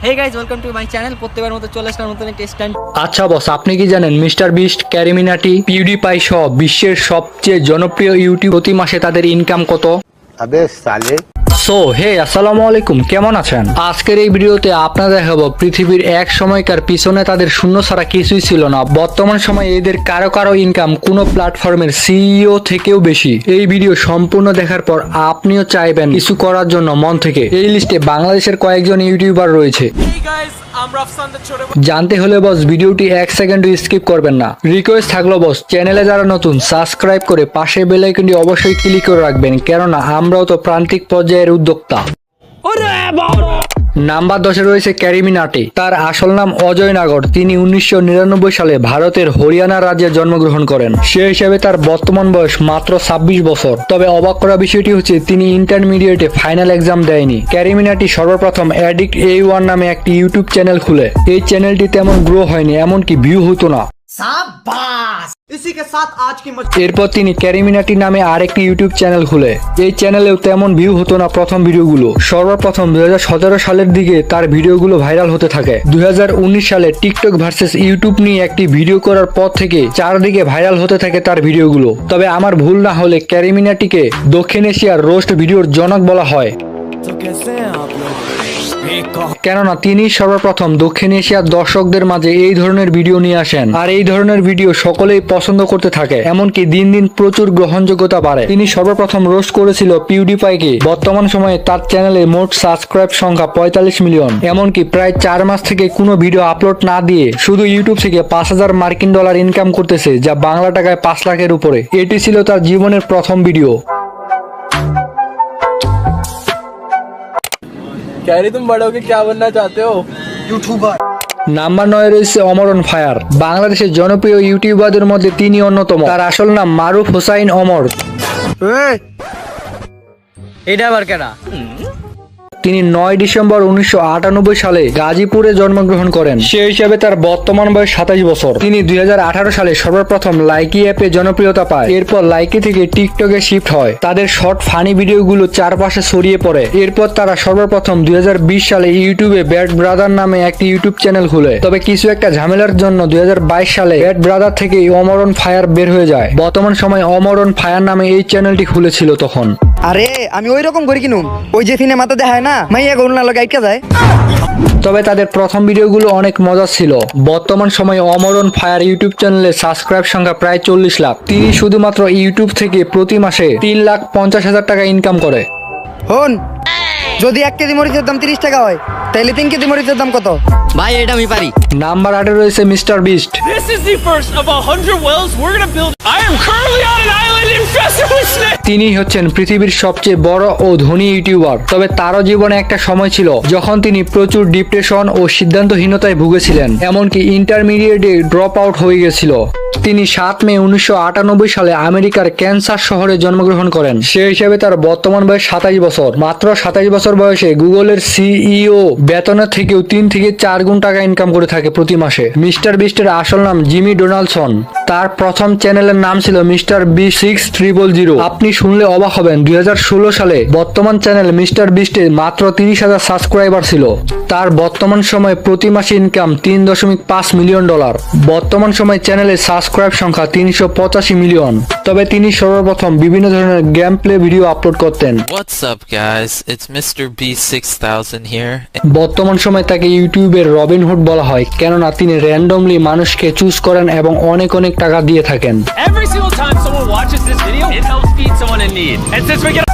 Hey guys welcome to my channel. প্রত্যেকবার মতো চলে আসলাম নতুন একটা স্ট্যান্ড। আচ্ছা বস, আপনি কি জানেন মিস্টার বিস্ট, ক্যারিমিনাটি, পিউডিপাই সহ বিশ্বের সবচেয়ে জনপ্রিয় ইউটিউব প্রতি মাসে তাদের ইনকাম কত? अबे साले। সো হে আসসালামু আলাইকুম, কেমন আছেন? আজকের এই ভিডিওতে আপনাদের দেখাবো পৃথিবীর এক সময়কার পিছনে তাদের শূন্য ছাড়া কিছুই ছিল না, বর্তমান সময়ে এদের কারো কারো ইনকাম কোনো প্ল্যাটফর্মের সিইও থেকেও বেশি। এই ভিডিও সম্পূর্ণ দেখার পর আপনিও চাইবেন কিছু করার জন্য মন থেকে। এই লিস্টে বাংলাদেশের কয়েকজন ইউটিউবার রয়েছে। জানতে হলে বস ভিডিওটি এক সেকেন্ডও স্কিপ করবেন না। রিকোয়েস্ট থাকলো বস, চ্যানেলে যারা নতুন সাবস্ক্রাইব করে পাশে বেল আইকনটি অবশ্যই ক্লিক করে রাখবেন, কেননা আমরাও তো প্রান্তিক পর্যায়ের উদ্যোক্তা। নাম্বার 10-এ রয়েছে ক্যারিমিনাটি। তার আসল নাম অজয় নাগর। তিনি 1999 সালে ভারতের হরিয়ানা রাজ্যে জন্মগ্রহণ করেন। সে হিসেবে তার বর্তমান বয়স মাত্র 26 বছর। তবে অবাক করা বিষয়টি হচ্ছে তিনি ইন্টারমিডিয়েটে ফাইনাল এক্সাম দেয়নি। ক্যারিমিনাটি সর্বপ্রথম অ্যাডিক্ট A1 নামে একটি ইউটিউব চ্যানেল খুলে। এই চ্যানেলটি তেমন গ্রো হয়নি, এমনকি ভিউ হতো না। এরপর তিনি ক্যারিমিনাটি নামে আরেকটি ইউটিউব চ্যানেল খুলে। এই চ্যানেলেও তেমন ভিউ হতো না প্রথম ভিডিওগুলো। সর্বপ্রথম 2017 সালের দিকে তার ভিডিওগুলো ভাইরাল হতে থাকে। 2019 সালে টিকটক ভার্সেস ইউটিউব নিয়ে একটি ভিডিও করার পর থেকে চারদিকে ভাইরাল হতে থাকে তার ভিডিওগুলো। তবে আমার ভুল না হলে ক্যারিমিনাটিকে দক্ষিণ এশিয়ার রোস্ট ভিডিওর জনক বলা হয়, কেননা তিনি সর্বপ্রথম দক্ষিণ এশিয়ার দর্শকদের মাঝে এই ধরনের ভিডিও নিয়ে আসেন। আর এই ধরনের ভিডিও সকলেই পছন্দ করতে থাকে, এমনকি দিন দিন প্রচুর গ্রহণযোগ্যতা বাড়ে। তিনি সর্বপ্রথম রোস্ট করেছিল পিউডিপাইকে। বর্তমান সময়ে তার চ্যানেলে মোট সাবস্ক্রাইব সংখ্যা 45 মিলিয়ন। এমনকি প্রায় 4 মাস থেকে কোনো ভিডিও আপলোড না দিয়ে শুধু ইউটিউব থেকে $5,000 মার্কিন ইনকাম করতেছে, যা বাংলা টাকায় 5 লাখের উপরে। এটি ছিল তার জীবনের প্রথম ভিডিও। कैरी तुम बड़े होके क्या बनना चाहते हो? নাম্বার 9-এ রয়েছে অমরন ফায়ার। বাংলাদেশের জনপ্রিয় ইউটিউবারদের মধ্যে তিনি অন্যতম। তার আসল নাম মারুফ হোসাইন অমর। এটা আবার কেনা? তিনি 9 ডিসেম্বর 1998 সালে গাজীপুরে জন্মগ্রহণ করেন। সে হিসাবে তার বর্তমান বয়স 27 বছর। তিনি 2018 সালে সর্বপ্রথম লাইকি অ্যাপে জনপ্রিয়তা পায়। এরপর লাইকি থেকে টিকটকে শিফট হয়। তাদের শর্ট ফানি ভিডিওগুলো চারপাশে ছড়িয়ে পড়ে। এরপর তারা সর্বপ্রথম 2020 সালে ইউটিউবে ব্যাড ব্রাদার নামে একটি ইউটিউব চ্যানেল খুলে। তবে কিছু একটা ঝামেলার জন্য 2022 সালে ব্যাড ব্রাদার থেকে অমরন ফায়ার বের হয়ে যায়। বর্তমান সময়ে অমরন ফায়ার নামে এই চ্যানেলটি খুলেছিল তখন। আরে আমি ওই রকম করি কিনুম, ওই যে সিনেমাতে দেখায় না মাইয়া গরুনা লগে আইকা যায়। তবে তাদের প্রথম ভিডিওগুলো অনেক মজা ছিল। বর্তমান সময়ে অমরন ফায়ার ইউটিউব চ্যানেলে সাবস্ক্রাইব সংখ্যা প্রায় 40 লাখ। তিনি শুধুমাত্র ইউটিউব থেকে প্রতি মাসে 3,50,000 টাকা ইনকাম করে। হন, যদি 1 কেজি মরিচের দাম 30 টাকা হয়, তাহলে 3 কেজি মরিচের দাম কত? ভাই এটা আমি পারি। নাম্বার 8-এ রয়েছে mister beast. This is the first of 100 wells we're gonna build. I am currently on an island infested with snakes. তিনি হচ্ছেন পৃথিবীর সবচেয়ে বড় ও ধনী ইউটিউবার। তবে তারও জীবনে একটা সময় ছিল যখন তিনি প্রচুর ডিপ্রেশন ও সিদ্ধান্তহীনতায় ভুগেছিলেন, এমনকি ইন্টারমিডিয়েটে ড্রপ আউট হয়ে গেছিল। তিনি 7 মে 1998 সালে আমেরিকার ক্যান্সাস শহরে জন্মগ্রহণ করেন। সে হিসেবে তার বর্তমান বয়স 27 বছর। মাত্র 27 বছর বয়সে গুগলের সিইও বেতনের থেকেও 3 থেকে 4 গুণ টাকা ইনকাম করে থাকে প্রতি মাসে। মিস্টার বিস্টের আসল নাম জিমি ডোনাল্ডসন। তার প্রথম চ্যানেলের নাম ছিল মিস্টার বিস্ট 6000। আপনি শুনলে অবাক হবেন, 2016 সালে বর্তমান চ্যানেল মিস্টার বিস্টে মাত্র 30,000 সাবস্ক্রাইবার ছিল। তার বর্তমান সময়ে প্রতি মাসে ইনকাম $3.5 মিলিয়ন। বর্তমান সময়ে চ্যানেলে সাবস্ক্রাইব সংখ্যা 385 মিলিয়ন। তবে তিনি সর্বপ্রথম বিভিন্ন ধরনের গেম প্লে ভিডিও আপলোড করতেন। What's up guys, it's Mr. B6000 here. বর্তমান সময়ে তাকে ইউটিউবের রবিনহুড বলা হয়, কেননা তিনি র্যান্ডমলি মানুষকে চুজ করেন এবং অনেক অনেক টাকা দিয়ে থাকেন। Every single time someone watches this video, it helps feed someone in need. And since we get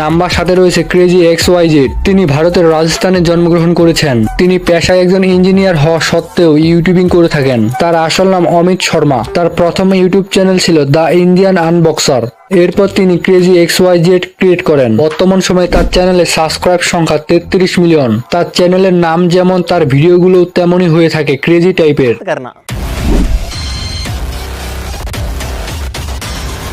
number 7-এ রয়েছে ক্রেজি XYZ। তিনি ভারতের রাজস্থানে জন্মগ্রহণ করেছেন। তিনি পেশায় একজন ইঞ্জিনিয়ার হওয়া সত্ত্বেও ইউটিউবিং করে থাকেন। তার আসল নাম অমিত শর্মা। তার প্রথম ইউটিউব চ্যানেল ছিল দ্য ইন্ডিয়ান আনবক্সার। এরপর তিনি ক্রেজি XYZ ক্রিয়েট করেন। বর্তমান সময়ে তার চ্যানেলে সাবস্ক্রাইব সংখ্যা 33 মিলিয়ন। তার চ্যানেলের নাম যেমন, তার ভিডিওগুলো তেমনই হয়ে থাকে ক্রেজি টাইপের।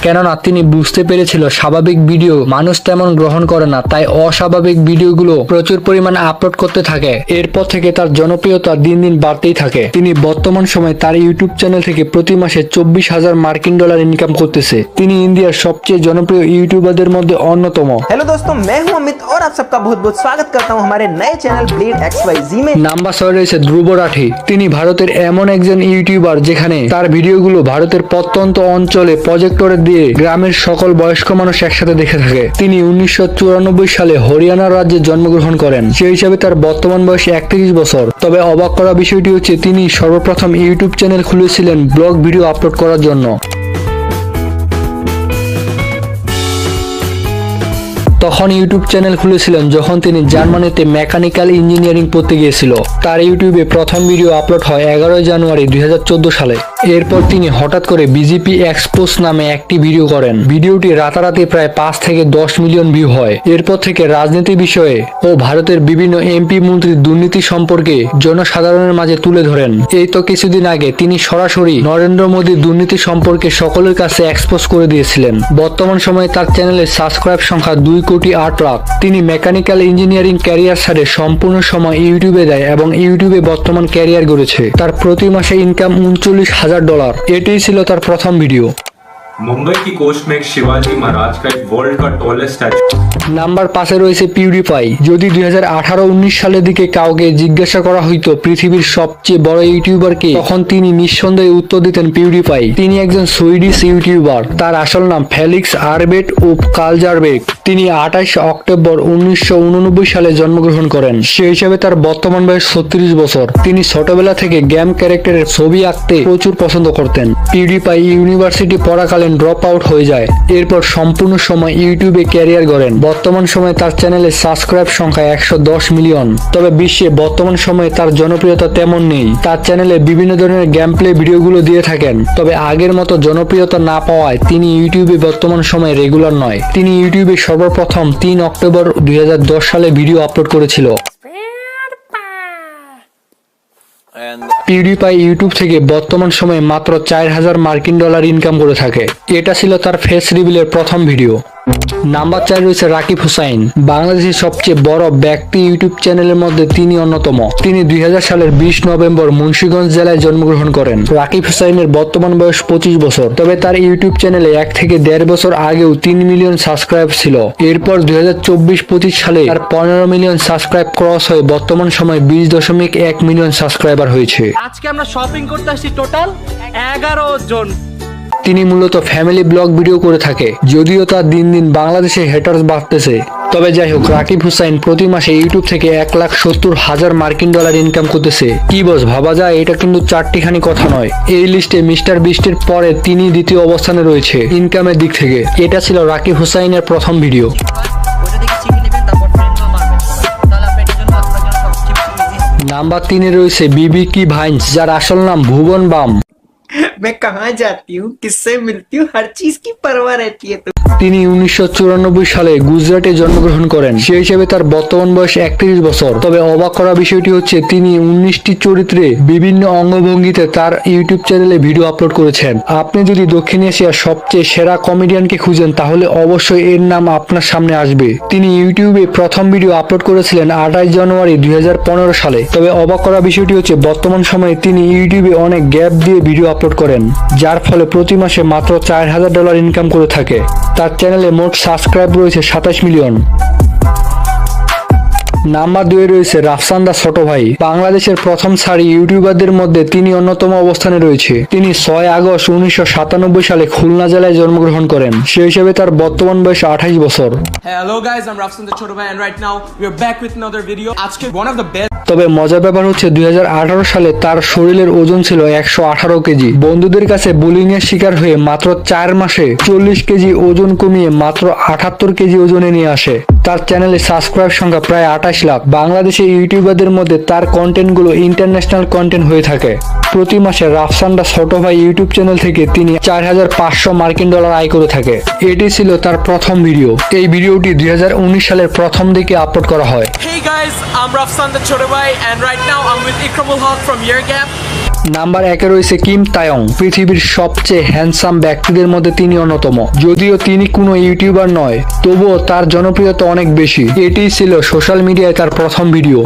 কেননা তিনি বুঝতে পেরেছিল স্বাভাবিক ভিডিও মানুষ তেমন গ্রহণ করে না, তাই অস্বাভাবিক ভিডিওগুলো প্রচুর পরিমাণে আপলোড করতে থাকে। এরপর থেকে তার জনপ্রিয়তা দিন দিন বাড়তেই থাকে। তিনি বর্তমান সময়ে তার ইউটিউব চ্যানেল থেকে প্রতি মাসে 24,000 মার্কিন ডলার ইনকাম করতেছে। তিনি ইন্ডিয়ার সবচেয়ে জনপ্রিয় ইউটিউবারদের মধ্যে অন্যতম। हेलो दोस्तों, मैं हूं अमित और आप सबका बहुत बहुत स्वागत करता हूं हमारे नए चैनल ब्लेड XYZ में। নাম্বার 6 রয়েছে ধ্রুব রাঠি। তিনি ভারতের এমন একজন ইউটিউবার যেখানে তার ভিডিওগুলো ভারতের প্রত্যন্ত অঞ্চলে প্রজেক্টরে দিয়ে গ্রামের সকল বয়স্ক মানুষ একসাথে দেখে থাকে। তিনি 1994 সালে হরিয়ানা রাজ্যে জন্মগ্রহণ করেন। সেই হিসাবে তার বর্তমান বয়স 31 বছর। তবে অবাক করা বিষয়টি হচ্ছে তিনি সর্বপ্রথম ইউটিউব চ্যানেল খুলেছিলেন ব্লগ ভিডিও আপলোড করার জন্য। তখন ইউটিউব চ্যানেল খুলেছিলেন যখন তিনি জার্মানিতে মেকানিক্যাল ইঞ্জিনিয়ারিং পড়তে গিয়েছিল। তার ইউটিউবে প্রথম ভিডিও আপলোড হয় 11 জানুয়ারি 2014 সালে। এরপর তিনি হঠাৎ করে বিজেপি এক্সপোজ নামে একটি ভিডিও করেন। ভিডিওটি রাতারাতি প্রায় 5 থেকে 10 মিলিয়ন ভিউ হয়। এরপর থেকে রাজনীতি বিষয়ে ও ভারতের বিভিন্ন এমপি মন্ত্রীর দুর্নীতি সম্পর্কে জনসাধারণের মাঝে তুলে ধরেন। এই তো কিছুদিন আগে তিনি সরাসরি নরেন্দ্র মোদীর দুর্নীতি সম্পর্কে সকলের কাছে এক্সপোজ করে দিয়েছিলেন। বর্তমান সময়ে তার চ্যানেলের সাবস্ক্রাইব সংখ্যা 2,08,00,000। তিনি মেকানিক্যাল ইঞ্জিনিয়ারিং ক্যারিয়ার ছাড়ে সম্পূর্ণ সময় ইউটিউবে দেয় এবং ইউটিউবে বর্তমান ক্যারিয়ার গড়েছে। তার প্রতি মাসে ইনকাম $39,000। এটিই ছিল তার প্রথম ভিডিও। मुंबई की कोस्ट में एक शिवाजी महाराज का एक वर्ल्ड का टॉलेस्ट स्टैचू। নাম্বার 5 রয়েছে পিউডিপাই। যদি 2018-19 সালের দিকে কাউকে জিজ্ঞাসা করা হইতো পৃথিবীর সবচেয়ে বড় ইউটিউবার কে, তখন তিনি নিঃসন্দেহে উত্তর দিতেন পিউডিপাই। তিনি একজন সুইডিশ ইউটিউবার। তার আসল নাম ফেলিক্স আরবেট ও কালজারবেক। তিনি 28 অক্টোবর 1989 সালে জন্মগ্রহণ করেন। সেই হিসাবে তার বর্তমান বয়স 36 বছর। তিনি ছোটবেলা থেকে গেম ক্যারেক্টারের ছবি আঁকতে প্রচুর পছন্দ করতেন। পিউডিপাই ইউনিভার্সিটি পড়াকালীন ড্রপ আউট হয়ে যায়। এরপর সম্পূর্ণ সময় ইউটিউবে ক্যারিয়ার গড়েন। বর্তমান সময়ে তার চ্যানেলে সাবস্ক্রাইব সংখ্যা 110 মিলিয়ন। তবে বিশ্বে বর্তমান সময়ে তার জনপ্রিয়তা তেমন নেই। তার চ্যানেলে বিভিন্ন ধরনের গেম প্লে ভিডিওগুলো দিয়ে থাকেন। তবে আগের মতো জনপ্রিয়তা না পাওয়ায় তিনি ইউটিউবে বর্তমান সময়ে রেগুলার নয়। তিনি ইউটিউবে সর্বপ্রথম 3 অক্টোবর 2010 সালে ভিডিও আপলোড করেছিল। পিউডিপাই ইউটিউব থেকে বর্তমান সময়ে মাত্র 4,000 মার্কিন ডলার ইনকাম করে থাকে। এটা ছিল তার ফেস রিভিলের প্রথম ভিডিও। নাম্বার 4 রয়েছে রাকিব হুসাইন। বাংলাদেশের সবচেয়ে বড় ব্যক্তি ইউটিউব চ্যানেলের মধ্যে তিনি অন্যতম। তিনি 2000 সালের 20 নভেম্বর মুন্সিগঞ্জ জেলায় জন্মগ্রহণ করেন। রাকিব হুসাইনের বর্তমান বয়স 25 বছর। তবে তার ইউটিউব চ্যানেলে 1 থেকে 1.5 বছর আগেও 3 মিলিয়ন সাবস্ক্রাইব ছিল। এরপর 2024-25 সালে তার 15 মিলিয়ন সাবস্ক্রাইব ক্রস হয়ে বর্তমান সময়ে 20.1 মিলিয়ন সাবস্ক্রাইবার হয়েছে। আজকে আমরা শপিং করতে আসছি টোটাল 11 জন। তিনি মূলত ফ্যামিলি ব্লগ ভিডিও করে থাকে। যদিও তার দিন দিন বাংলাদেশে হেটার্স বাড়তেছে। তবে যাই হোক, রাকিব হুসাইন প্রতি মাসে ইউটিউব থেকে 1,70,000 মার্কিন ডলার ইনকাম করতেছে। কি বস, ভাবা যায় এটা কিন্তু চারটিখানি কথা নয়। এই লিস্টে মিস্টার বিস্টের পরে তিনি দ্বিতীয় অবস্থানে রয়েছে ইনকামের দিক থেকে। এটা ছিল রাকিব হুসাইনের প্রথম ভিডিও। নাম্বার 3 রয়েছে বিবিকি ভাইন্স, যার আসল নাম ভুবন বাম। मैं कहाँ जाती हूँ, किससे मिलती हूँ, हर चीज की परवाह रहती है। তিনি 1994 সালে গুজরাটে জন্মগ্রহণ করেন। সেই হিসেবে তার বর্তমান বয়স 31 বছর। তবে অবাক করা বিষয়টি হচ্ছে তিনি 19টি চরিত্রে বিভিন্ন অঙ্গভঙ্গিতে তার ইউটিউব চ্যানেলে ভিডিও আপলোড করেছেন। আপনি যদি দক্ষিণ এশিয়ার সবচেয়ে সেরা কমেডিয়ানকে খুঁজেন তাহলে অবশ্যই এর নাম আপনার সামনে আসবে। তিনি ইউটিউবে প্রথম ভিডিও আপলোড করেছিলেন 28 জানুয়ারি 2015 সালে। তবে অবাক করা বিষয়টি হচ্ছে বর্তমান সময়ে তিনি ইউটিউবে অনেক গ্যাপ দিয়ে ভিডিও আপলোড করেন, যার ফলে প্রতি মাসে মাত্র $4,000 ইনকাম করে থাকে। তার চ্যানেলে মোট সাবস্ক্রাইব রয়েছে 27 মিলিয়ন। নাম্বার 2 রয়েছে রাফসান দা ছোট ভাই। বাংলাদেশের প্রথম সারি ইউটিউবারদের মধ্যে তিনি অন্যতম অবস্থানে রয়েছে। তিনি 6 আগস্ট 1997 সালে খুলনা জেলায় জন্মগ্রহণ করেন। সেই হিসেবে তার বর্তমান বয়স 28 বছর। Hello guys, I'm Rafsan the Choto Bhai and right now we are back with another video. আজকে one of the best। তবে মজার ব্যাপার হচ্ছে 2018 সালে তার শরীরের ওজন ছিল 118 কেজি। বন্ধুদের কাছে বুলিং এর শিকার হয়ে মাত্র 4 মাসে 40 কেজি ওজন কমিয়ে মাত্র 78 কেজি ওজনে নিয়ে আসে। তার চ্যানেলে সাবস্ক্রাইব সংখ্যা প্রায় 28 লাখ। বাংলাদেশে ইউটিউবারদের মধ্যে তার কন্টেন্টগুলো ইন্টারন্যাশনাল কন্টেন্ট হয়ে থাকে। প্রতি মাসে রাফসান দা ছোট ভাই ইউটিউব চ্যানেল থেকে তিনি 4,500 মার্কিন ডলার আয় করে থাকে। এটি ছিল তার প্রথম ভিডিও। এই ভিডিওটি 2019 সালের প্রথম দিকে আপলোড করা হয়। Hey guys, I'm Rafsan the Choto Bhai and right now I'm with Ikramul Haq from Year Gap. Number 1-এ রয়েছে কিম তায়ং। পৃথিবীর সবচেয়ে হ্যান্ডসাম ব্যক্তিদের মধ্যে তিনি অন্যতম। যদিও তিনি কোনো ইউটিউবার নয়, তবুও তার জনপ্রিয়তা অনেক বেশি। এটিই ছিল সোশ্যাল মিডিয়ায় তার প্রথম ভিডিও।